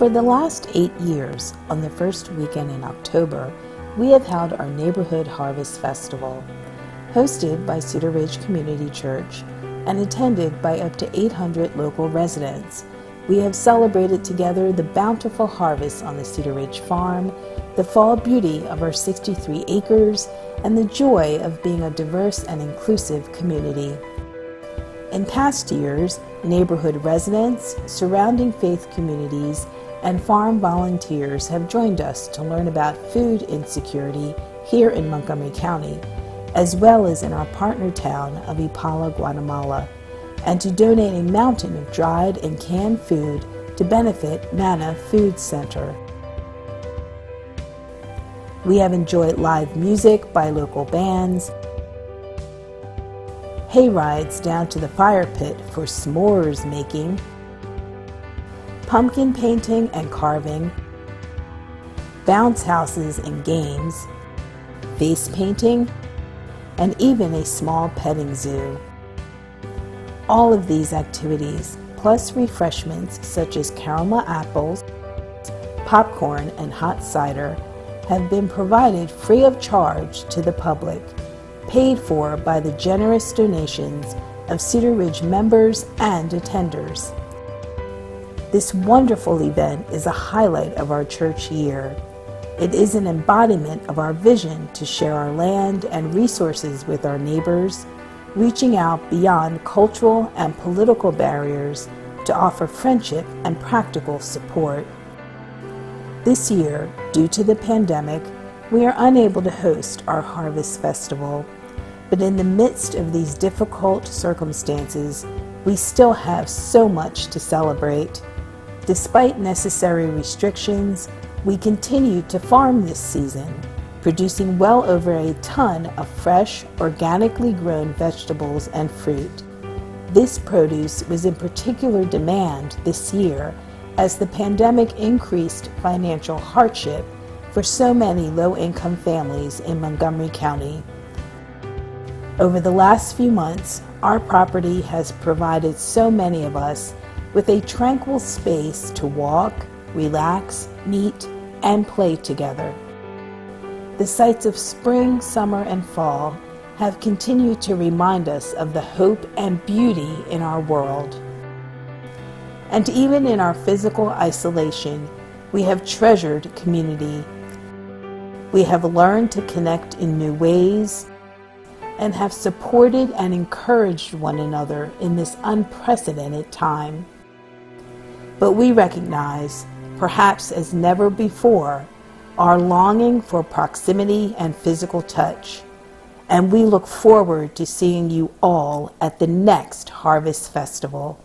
For the last 8 years, on the first weekend in October, we have held our Neighborhood Harvest Festival. Hosted by Cedar Ridge Community Church and attended by up to 800 local residents, we have celebrated together the bountiful harvest on the Cedar Ridge farm, the fall beauty of our 63 acres, and the joy of being a diverse and inclusive community. In past years, neighborhood residents, surrounding faith communities, and farm volunteers have joined us to learn about food insecurity here in Montgomery County, as well as in our partner town of Ipala, Guatemala, and to donate a mountain of dried and canned food to benefit Manna Food Center. We have enjoyed live music by local bands, hay rides down to the fire pit for s'mores making, pumpkin painting and carving, bounce houses and games, face painting, and even a small petting zoo. All of these activities, plus refreshments such as caramel apples, popcorn, and hot cider, have been provided free of charge to the public, paid for by the generous donations of Cedar Ridge members and attenders. This wonderful event is a highlight of our church year. It is an embodiment of our vision to share our land and resources with our neighbors, reaching out beyond cultural and political barriers to offer friendship and practical support. This year, due to the pandemic, we are unable to host our Harvest Festival, but in the midst of these difficult circumstances, we still have so much to celebrate. Despite necessary restrictions, we continue to farm this season, producing well over a ton of fresh, organically grown vegetables and fruit. This produce was in particular demand this year as the pandemic increased financial hardship for so many low-income families in Montgomery County. Over the last few months, our property has provided so many of us with a tranquil space to walk, relax, meet, and play together. The sights of spring, summer, and fall have continued to remind us of the hope and beauty in our world. And even in our physical isolation, we have treasured community. We have learned to connect in new ways and have supported and encouraged one another in this unprecedented time. But we recognize, perhaps as never before, our longing for proximity and physical touch, and we look forward to seeing you all at the next Harvest Festival.